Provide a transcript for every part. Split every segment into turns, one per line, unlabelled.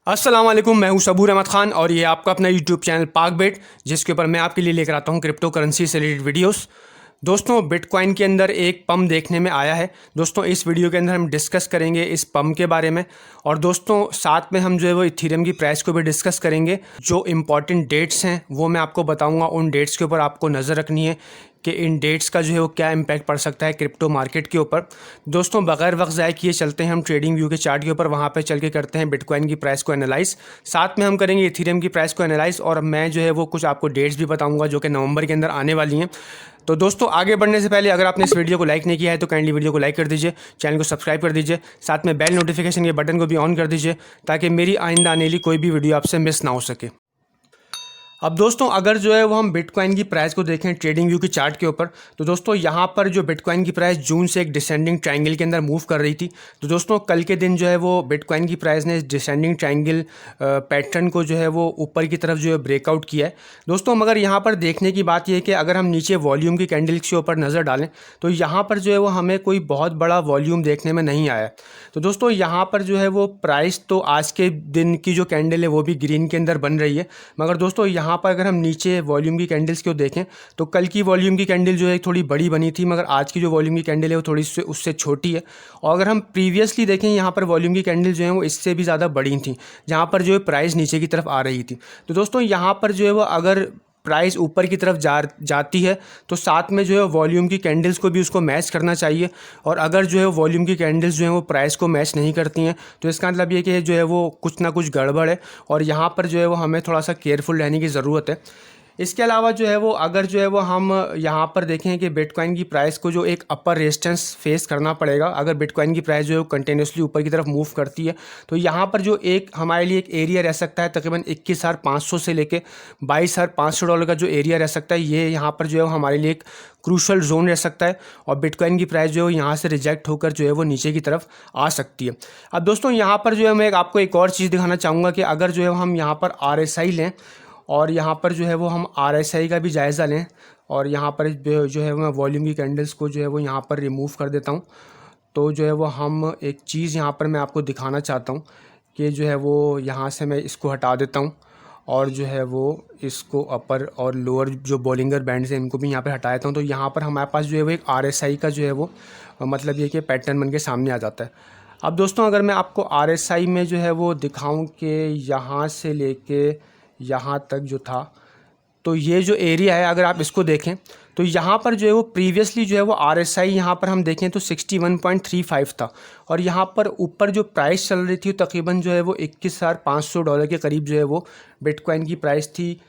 अस्सलाम वालेकुम, मैं हूं सबूर अहमद ख़ान और ये आपका अपना यूट्यूब चैनल पाक बेट, जिसके ऊपर मैं आपके लिए लेकर आता हूं क्रिप्टो करेंसी से रिलेटेड वीडियोस। दोस्तों, बिटकॉइन के अंदर एक पम्प देखने में आया है। दोस्तों, इस वीडियो के अंदर हम डिस्कस करेंगे इस पम्प के बारे में, और दोस्तों साथ में हम जो है वो इथेरियम की प्राइस को भी डिस्कस करेंगे। जो इम्पॉर्टेंट डेट्स हैं वो मैं आपको बताऊंगा, उन डेट्स के ऊपर आपको नज़र रखनी है कि इन डेट्स का जो है वो क्या इम्पैक्ट पड़ सकता है क्रिप्टो मार्केट के ऊपर। दोस्तों, बगैर वक्त ज़ाय किए चलते हैं हम ट्रेडिंग व्यू के चार्ट के ऊपर, वहाँ पे चल के करते हैं बिटकॉइन की प्राइस को एनालाइज। साथ में हम करेंगे इथेरियम की प्राइस को एनालाइज, और मैं जो है वो कुछ आपको डेट्स भी बताऊंगा जो कि नवंबर के अंदर आने वाली हैं। तो दोस्तों, आगे बढ़ने से पहले अगर आपने इस वीडियो को लाइक नहीं किया है तो काइंडली वीडियो को लाइक कर दीजिए, चैनल को सब्सक्राइब कर दीजिए, साथ में बेल नोटिफिकेशन के बटन को भी ऑन कर दीजिए ताकि मेरी आइंदा आने वाली कोई भी वीडियो आपसे मिस ना हो सके। अब दोस्तों, अगर जो है वो हम बिटकॉइन की प्राइस को देखें ट्रेडिंग व्यू की चार्ट के ऊपर, तो दोस्तों यहाँ पर जो बिटकॉइन की प्राइस जून से एक डिसेंडिंग ट्रायंगल के अंदर मूव कर रही थी। तो दोस्तों, कल के दिन जो है वो बिटकॉइन की प्राइस ने इस डिसेंडिंग ट्रायंगल पैटर्न को जो है वो ऊपर की तरफ जो है ब्रेकआउट किया है। दोस्तों, मगर यहाँ पर देखने की बात यह है कि अगर हम नीचे वॉल्यूम की कैंडल्स के ऊपर नज़र डालें तो यहाँ पर जो है वो हमें कोई बहुत बड़ा वॉल्यूम देखने में नहीं आया। तो दोस्तों, यहाँ पर जो है वो प्राइस तो आज के दिन की जो कैंडल है वो भी ग्रीन के अंदर बन रही है, मगर दोस्तों यहाँ पर अगर हम नीचे वॉल्यूम की कैंडल्स को देखें तो कल की वॉल्यूम की कैंडल जो है थोड़ी बड़ी बनी थी, मगर आज की जो वॉल्यूम की कैंडल है वो थोड़ी से उससे छोटी है। और अगर हम प्रीवियसली देखें यहाँ पर वॉल्यूम की कैंडल जो है वो इससे भी ज़्यादा बड़ी थी, जहाँ पर जो है प्राइस नीचे की तरफ आ रही थी। तो दोस्तों, यहाँ पर जो है वो अगर प्राइस ऊपर की तरफ जाती है तो साथ में जो है वॉल्यूम की कैंडल्स को भी उसको मैच करना चाहिए, और अगर जो है वॉल्यूम की कैंडल्स जो है वो प्राइस को मैच नहीं करती हैं तो इसका मतलब ये कि जो है वो कुछ ना कुछ गड़बड़ है, और यहाँ पर जो है वो हमें थोड़ा सा केयरफुल रहने की ज़रूरत है। इसके अलावा जो है वो अगर जो है वो हम यहाँ पर देखें कि बिटकॉइन की प्राइस को जो एक अपर रेजिस्टेंस फेस करना पड़ेगा, अगर बिटकॉइन की प्राइस जो है वो कंटिन्यूसली ऊपर की तरफ मूव करती है तो यहाँ पर जो एक हमारे लिए एक एरिया रह सकता है तकरीबन 21,500 से लेके $22,500 का जो एरिया रह सकता है, ये यहाँ पर जो है वो हमारे लिए एक क्रूशल जोन रह सकता है, और बिटकॉइन की प्राइस जो है यहाँ से रिजेक्ट होकर जो है वो नीचे की तरफ आ सकती है। अब दोस्तों, यहाँ पर जो है मैं आपको एक और चीज़ दिखाना चाहूँगा कि अगर जो है हम यहाँ पर RSI लें और यहाँ पर जो है वो हम RSI का भी जायज़ा लें, और यहाँ पर जो है मैं वॉल्यूम की कैंडल्स को जो है वो यहाँ पर रिमूव कर देता हूँ, तो जो है वो हम एक चीज़ यहाँ पर मैं आपको दिखाना चाहता हूँ कि जो है वो यहाँ से मैं इसको हटा देता हूँ, और जो है वो इसको अपर और लोअर जो बॉलिंगर बैंड्स हैं इनको भी यहाँ पर हटा देता हूँ। तो यहाँ पर हमारे पास जो है वो एक RSI का जो है वो मतलब ये कि पैटर्न बन के सामने आ जाता है। अब दोस्तों, अगर मैं आपको RSI में जो है वो दिखाऊँ कि यहाँ से लेके यहाँ तक जो था, तो ये जो एरिया है अगर आप इसको देखें तो यहाँ पर जो है वो प्रीवियसली जो है वो RSI यहाँ पर हम देखें तो 61.35 था, और यहाँ पर ऊपर जो प्राइस चल रही थी तकरीबन जो है वो $21,500 के करीब जो है वो बिटकॉइन की प्राइस थी।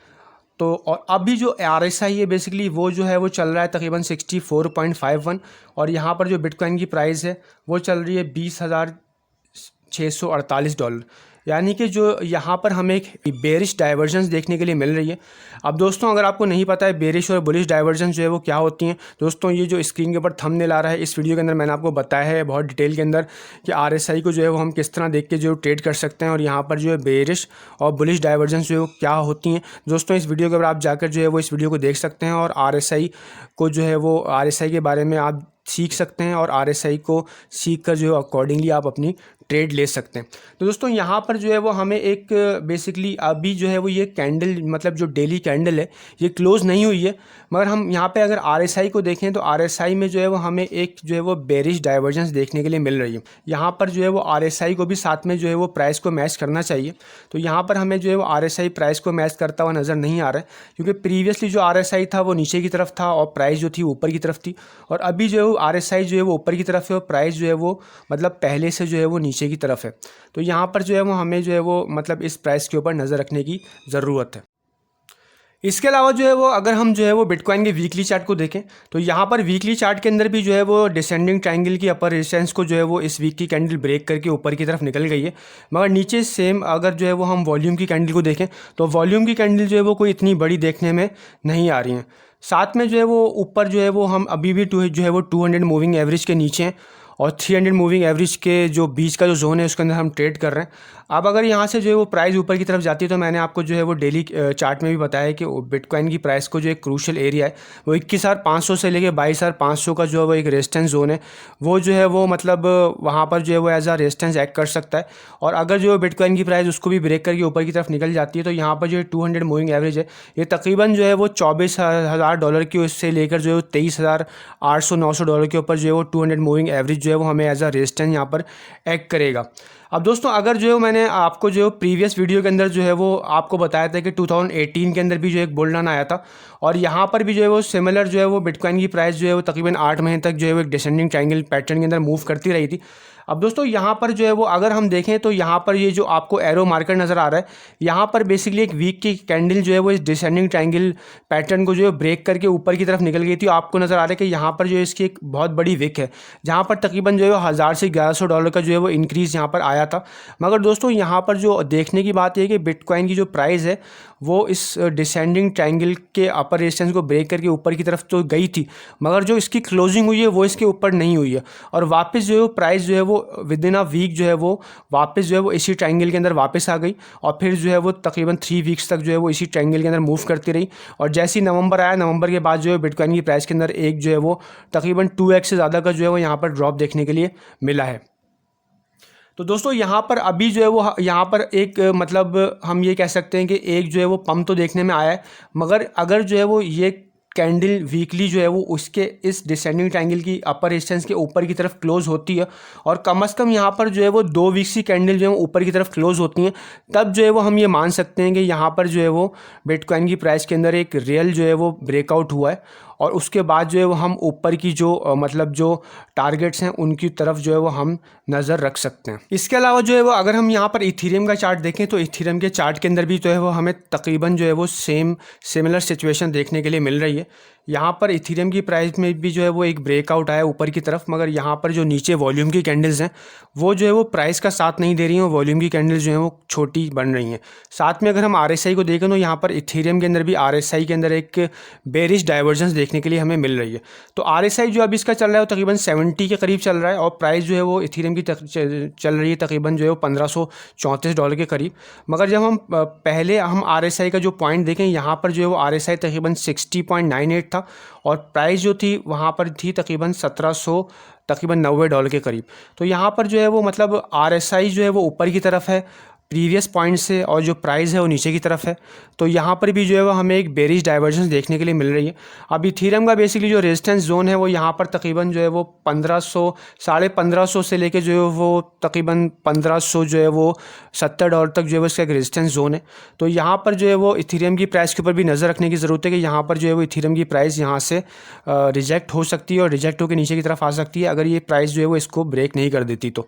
तो और अभी जो RSI है बेसिकली वो जो है वो चल रहा है तकरीबन 64.51, और यहाँ पर जो बिटकॉइन की प्राइस है वो चल रही है $20,648, यानी कि जो यहाँ पर हमें एक बेरिश डाइवर्जेंस देखने के लिए मिल रही है। अब दोस्तों, अगर आपको नहीं पता है बेरिश और बुलिश डाइवर्जेंस जो है वो क्या होती हैं, दोस्तों ये जो स्क्रीन के ऊपर थंबनेल आ रहा है इस वीडियो के अंदर मैंने आपको बताया है बहुत डिटेल के अंदर कि RSI को जो है वो हम किस तरह देख के जो ट्रेड कर सकते हैं, और यहाँ पर जो है बेरिश और बुलिश डाइवर्जेंस जो है वो क्या होती हैं। दोस्तों, इस वीडियो के ऊपर आप जाकर जो है वो इस वीडियो को देख सकते हैं, और RSI को जो है वो RSI के बारे में आप सीख सकते हैं, और RSI को सीख कर जो है अकॉर्डिंगली आप अपनी ट्रेड ले सकते हैं। तो दोस्तों, यहाँ पर जो है वो हमें एक बेसिकली अभी जो है वो ये कैंडल मतलब जो डेली कैंडल है ये क्लोज़ नहीं हुई है, मगर हम यहाँ पे अगर RSI को देखें तो RSI में जो है वो हमें एक जो है वो बेरिश डाइवर्जेंस देखने के लिए मिल रही है। यहाँ पर जो है वो RSI को भी साथ में जो है वो प्राइस को मैच करना चाहिए, तो यहाँ पर हमें जो है वो RSI प्राइस को मैच करता हुआ नज़र नहीं आ रहा है, क्योंकि प्रीवियसली जो RSI था वो नीचे की तरफ था और प्राइस जो थी ऊपर की तरफ थी, और अभी जो है वो RSI जो है वो ऊपर की तरफ है और प्राइस जो है वो मतलब पहले से जो है वो नीचे की तरफ है। तो यहाँ पर जो है वो हमें जो है वो मतलब इस प्राइस के ऊपर नज़र रखने की ज़रूरत है। इसके अलावा जो है वो अगर हम जो है वो बिटकॉइन के वीकली चार्ट को देखें तो यहाँ पर वीकली चार्ट के अंदर भी जो है वो डिसेंडिंग ट्रायंगल की अपर रेजिस्टेंस को जो है वो इस वीक की कैंडल ब्रेक करके ऊपर की तरफ निकल गई है, मगर नीचे सेम अगर जो है वो हम वॉल्यूम की कैंडल को देखें तो वॉल्यूम की कैंडल जो है वो कोई इतनी बड़ी देखने में नहीं आ रही हैं। साथ में जो है वो ऊपर जो है वो हम अभी भी जो है वो 200 मूविंग एवरेज के नीचे हैं, और 300 मूविंग एवरेज के जो बीच का जो जोन है उसके अंदर हम ट्रेड कर रहे हैं। अब अगर यहाँ से जो है वो प्राइस ऊपर की तरफ जाती है तो मैंने आपको जो है वो डेली चार्ट में भी बताया कि बिटकॉइन की प्राइस को जो एक क्रूशल एरिया है वो 21,500 से लेके 22,500 का जो है वो एक रेजिस्टेंस जोन है, वो जो है वो मतलब वहाँ पर जो है वो एज आ रेजिस्टेंस एक्ट कर सकता है। और अगर जो बिटकॉइन की प्राइस उसको भी ब्रेक करके ऊपर की तरफ निकल जाती है तो यहाँ पर जो है 200 मूविंग एवरेज है, ये तकरीबन जो है वो $24,000 की उससे लेकर जो है $23,800-900 के ऊपर जो है वो 200 मूविंग एवरेज जो है वो हमें एज आ रेजिस्टेंस यहाँ पर एक्ट करेगा। अब दोस्तों अगर जो है मैंने आपको जो प्रीवियस वीडियो के अंदर जो है वो आपको बताया था कि 2018 के अंदर भी जो एक बुल रन आया था और यहाँ पर भी जो है वो सिमिलर जो है वो बिटकॉइन की प्राइस जो है वो तकरीबन 8 महीने तक जो है वो एक डिसेंडिंग ट्रायंगल पैटर्न के अंदर मूव करती रही थी। अब दोस्तों यहाँ पर जो है वो अगर हम देखें तो यहाँ पर ये जो आपको एरो मार्कर नज़र आ रहा है, यहाँ पर बेसिकली एक वीक की कैंडल जो है वो इस डिसेंडिंग ट्रायंगल पैटर्न को जो है ब्रेक करके ऊपर की तरफ निकल गई थी। आपको नज़र आ रहा है कि यहाँ पर जो है इसकी एक बहुत बड़ी विक है, जहाँ पर तकरीबन जो है $1,000 से $1,100 का जो है वो इंक्रीज़ यहाँ पर आया था। मगर दोस्तों यहाँ पर जो देखने की बात है कि बिटकॉइन की जो प्राइस है वो इस डिसेंडिंग ट्रायंगल के अपर रेजिस्टेंस को ब्रेक करके ऊपर की तरफ तो गई थी, मगर जो इसकी क्लोजिंग हुई है वो इसके ऊपर नहीं हुई है और वापस जो है वो प्राइस जो है वो विद इन अ वीक जो है वो वापस जो है वो इसी ट्रायंगल के अंदर वापस आ गई और फिर जो है वो तकरीबन 3 वीक्स तक जो है वो इसी ट्रायंगल के अंदर मूव करती रही। और जैसे ही नवंबर आया, नवंबर के बाद जो है बिटकॉइन की प्राइस के अंदर एक जो है वो तकरीबन 2x से ज़्यादा का जो है वो यहाँ पर ड्रॉप देखने के लिए मिला है। तो दोस्तों यहाँ पर अभी जो है वो यहाँ पर एक मतलब हम ये कह सकते हैं कि एक जो है वो पंप तो देखने में आया है, मगर अगर जो है वो ये कैंडल वीकली जो है वो उसके इस डिसेंडिंग ट्रायंगल की अपर रेजिस्टेंस के ऊपर की तरफ क्लोज होती है और कम से कम यहाँ पर जो है वो 2 वीक्स की कैंडल जो है ऊपर की तरफ क्लोज होती हैं, तब जो है वो हम ये मान सकते हैं कि यहाँ पर जो है वो बिटकॉइन की प्राइस के अंदर एक रियल जो है वो ब्रेकआउट हुआ है और उसके बाद जो है वो हम ऊपर की जो मतलब जो टारगेट्स हैं उनकी तरफ जो है वो हम नज़र रख सकते हैं। इसके अलावा जो है वो अगर हम यहाँ पर इथेरियम का चार्ट देखें तो इथेरियम के चार्ट के अंदर भी जो है वो हमें तकरीबन जो है वो सिमिलर सिचुएशन देखने के लिए मिल रही है। यहाँ पर इथेरियम की प्राइस में भी जो है वो एक ब्रेकआउट आया ऊपर की तरफ, मगर यहाँ पर जो नीचे वॉल्यूम की कैंडल्स हैं वो जो है वो प्राइस का साथ नहीं दे रही हैं, वॉल्यूम की कैंडल्स जो हैं वो छोटी बन रही हैं। साथ में अगर हम RSI को देखें तो यहाँ पर इथेरियम के अंदर भी RSI के अंदर एक बेरिश डाइवर्जेंस देखने के लिए हमें मिल रही है। तो RSI जो अभी इसका चल रहा है वो तकरीबन 70 के करीब चल रहा है और प्राइस जो है वो इथेरियम की चल रही है तकरीबन जो है वो $1,534 के करीब। मगर जब हम पहले हम RSI का जो पॉइंट देखें, यहाँ पर जो है वो RSI तकरीबन 60.98 था और प्राइस जो थी वहाँ पर थी तकरीबन 1700 तकरीबन $90 के करीब। तो यहाँ पर जो है वो मतलब RSI जो है वो ऊपर की तरफ है प्रीवियस पॉइंट से और जो प्राइस है वो नीचे की तरफ है। तो यहाँ पर भी जो है वो हमें एक बेरिश डाइवर्जेंस देखने के लिए मिल रही है। अब इथेरियम का बेसिकली जो रेजिस्टेंस जोन है वो यहाँ पर तकरीबन जो है वो 1500 $1,550 से लेके जो है वो तकरीबन 1500 जो है वो $70 तक जो है वो इसका एक रेजिस्टेंस जोन है। तो यहाँ पर जो है वो इथेरियम की प्राइस के ऊपर भी नज़र रखने की ज़रूरत है कि यहाँ पर जो है वो इथेरियम की प्राइस यहाँ से रिजेक्ट हो सकती है और रिजेक्ट होकर नीचे की तरफ आ सकती है अगर ये प्राइस जो है वो इसको ब्रेक नहीं कर देती तो।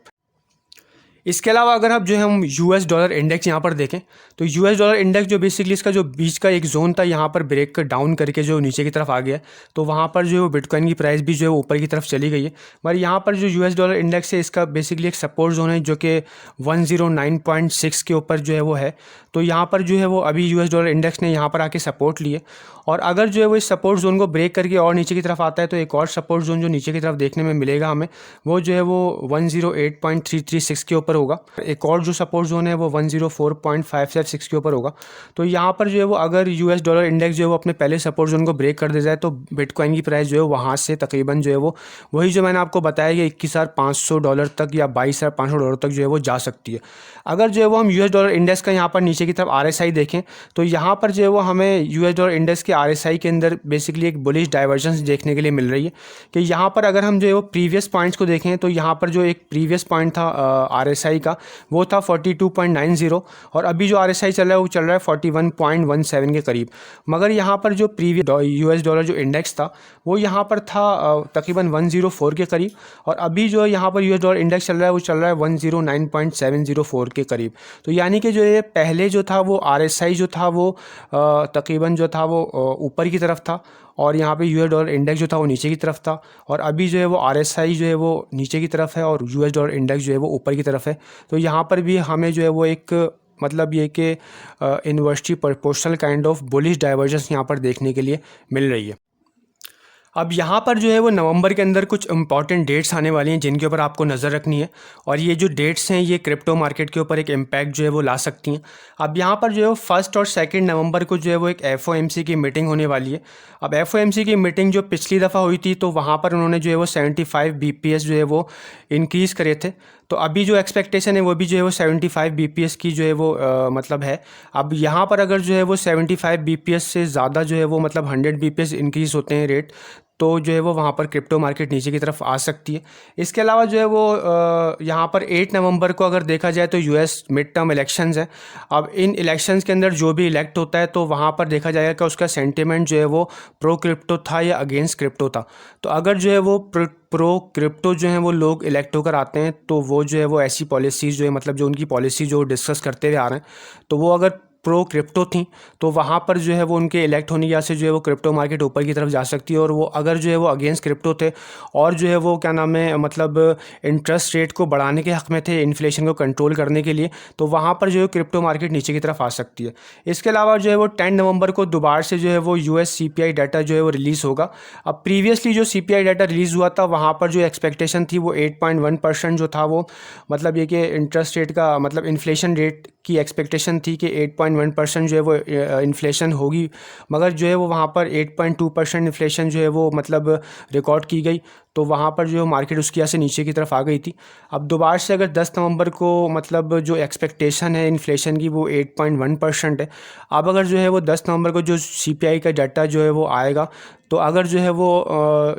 इसके अलावा अगर आप जो है हम US डॉलर इंडेक्स यहाँ पर देखें तो US डॉलर इंडेक्स जो बेसिकली इसका जो बीच का एक जोन था यहाँ पर ब्रेक कर डाउन करके जो नीचे की तरफ आ गया, तो वहाँ पर जो है बिटकॉइन की प्राइस भी जो है ऊपर की तरफ चली गई है। मगर यहाँ पर जो US डॉलर इंडेक्स है इसका बेसिकली एक सपोर्ट जोन है जो कि 109.6 के ऊपर जो है वो है। तो यहाँ पर जो है वो अभी US डॉलर इंडेक्स ने यहाँ पर आके सपोर्ट लिए और अगर जो है वो इस सपोर्ट जोन को ब्रेक करके और नीचे की तरफ आता है तो एक और सपोर्ट जोन जो नीचे की तरफ देखने में मिलेगा हमें वो जो है वो 108.336 के ऊपर होगा। एक और जो सपोर्ट जोन है वो 104.576 के ऊपर होगा। तो यहाँ पर जो है वो अगर US डॉलर इंडेक्स जो है वो अपने पहले सपोर्ट जोन को ब्रेक कर दे जाए तो बिटकॉइन की प्राइस जो है वहाँ से तकरीबन जो है वो वही जो मैंने आपको बताया कि $21,500 तक या $22,500 तक जो है वो जा सकती है। अगर जो है वो हम US डॉलर इंडेक्स का यहाँ पर नीचे की तरफ RSI देखें तो यहाँ पर जो है वो हमें US डॉलर इंडेक्स के RSI के अंदर बेसिकली एक बुलिश डाइवर्जेंस देखने के लिए मिल रही है कि यहाँ पर अगर हम जो है वो प्रीवियस पॉइंट्स को देखें तो यहाँ पर जो एक प्रीवियस पॉइंट था RSI का वो था 42.90 और अभी जो RSI चल रहा है वो चल रहा है 41.17 के करीब। मगर यहाँ पर जो प्रीवियस US डॉलर जो इंडेक्स था वो यहाँ पर था तकरीबन 104 के करीब और अभी जो यहाँ पर US डॉलर इंडेक्स चल रहा है वो चल रहा है 109.704 के करीब। तो यानी कि जो ये पहले जो था वो RSI जो था वो तकरीबन जो था वो ऊपर की तरफ था और यहाँ पे US डॉलर इंडेक्स जो था वो नीचे की तरफ था और अभी जो है वो RSI जो है वो नीचे की तरफ है और US डॉलर इंडेक्स जो है वो ऊपर की तरफ है। तो यहाँ पर भी हमें जो है वो एक मतलब ये कि inversely proportional kind of bullish divergence यहाँ पर देखने के लिए मिल रही है। अब यहाँ पर जो है वो नवंबर के अंदर कुछ इंपॉर्टेंट डेट्स आने वाली हैं जिनके ऊपर आपको नज़र रखनी है, और ये जो डेट्स हैं ये क्रिप्टो मार्केट के ऊपर एक इम्पैक्ट जो है वो ला सकती हैं। अब यहाँ पर जो है 1 और 2 नवंबर को जो है वो एक FOMC की मीटिंग होने वाली है। अब FOMC की मीटिंग जो पिछली दफ़ा हुई थी तो वहाँ पर उन्होंने जो है वो 75 BPS जो है वो इंक्रीज़ करे थे। तो अभी जो एक्सपेक्टेशन है वो भी जो है वो 75 BPS की जो है वो मतलब है। अब यहाँ पर अगर जो है वो 75 BPS से ज़्यादा जो है वो मतलब 100 BPS इंक्रीज़ होते हैं रेट, तो जो है वो वहाँ पर क्रिप्टो मार्केट नीचे की तरफ आ सकती है। इसके अलावा जो है वो यहाँ पर 8 नवंबर को अगर देखा जाए तो US मिड टर्म इलेक्शंस हैं। अब इन इलेक्शंस के अंदर जो भी इलेक्ट होता है तो वहाँ पर देखा जाएगा कि उसका सेंटिमेंट जो है वो प्रो क्रिप्टो था या अगेंस्ट क्रिप्टो था। तो अगर जो है वो प्रो क्रिप्टो जो है वो लोग इलेक्ट होकर आते हैं तो वो जो है वो ऐसी पॉलिसीज़ जो है मतलब जो उनकी पॉलिसी जो डिस्कस करते हुए आ रहे हैं तो वो अगर प्रो क्रिप्टो थी तो वहाँ पर जो है वो उनके इलेक्ट होने की वजह से जो है वो क्रिप्टो मार्केट ऊपर की तरफ जा सकती है। और वो अगर जो है वो अगेंस्ट क्रिप्टो थे और जो है वो क्या नाम है मतलब इंटरेस्ट रेट को बढ़ाने के हक़ में थे इन्फ्लेशन को कंट्रोल करने के लिए, तो वहाँ पर जो है क्रिप्टो मार्केट नीचे की तरफ आ सकती है। इसके अलावा जो है वो 10 नवंबर को दोबारा से जो है वो US CPI डाटा जो है वो रिलीज़ होगा। अब प्रीवियसली जो CPI डाटा रिलीज़ हुआ था वहाँ पर जो एक्सपेक्टेशन थी वो 8.1% जो था वो मतलब ये कि इंटरेस्ट रेट का मतलब इन्फ्लेशन रेट की एक्सपेक्टेशन थी कि 8.1% जो है वो इन्फ्लेशन होगी, मगर जो है वो वहाँ पर 8.2% इन्फ्लेशन जो है वो मतलब रिकॉर्ड की गई। तो वहाँ पर जो मार्केट उसकी वजह से नीचे की तरफ आ गई थी। अब दोबारा से अगर 10 नवंबर को मतलब जो एक्सपेक्टेशन है इन्फ्लेशन की वो 8.1% है। अब अगर जो है वो 10 नवंबर को जो CPI का डाटा जो है वो आएगा तो अगर जो है वो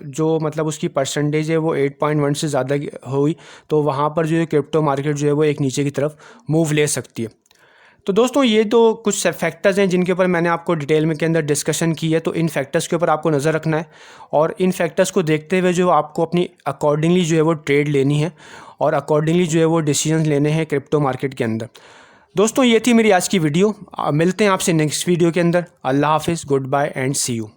जो मतलब उसकी परसेंटेज है वो 8.1 से ज़्यादा हुई तो वहाँ पर जो है क्रिप्टो मार्केट जो है वो एक नीचे की तरफ मूव ले सकती है। तो दोस्तों ये तो कुछ फैक्टर्स हैं जिनके ऊपर मैंने आपको डिटेल में के अंदर डिस्कशन की है। तो इन फैक्टर्स के ऊपर आपको नज़र रखना है और इन फैक्टर्स को देखते हुए जो आपको अपनी अकॉर्डिंगली जो है वो ट्रेड लेनी है और अकॉर्डिंगली जो है वो डिसीजन लेने हैं क्रिप्टो मार्केट के अंदर। दोस्तों ये थी मेरी आज की वीडियो। मिलते हैं आपसे नेक्स्ट वीडियो के अंदर। अल्लाह हाफिज़, good bye and see you.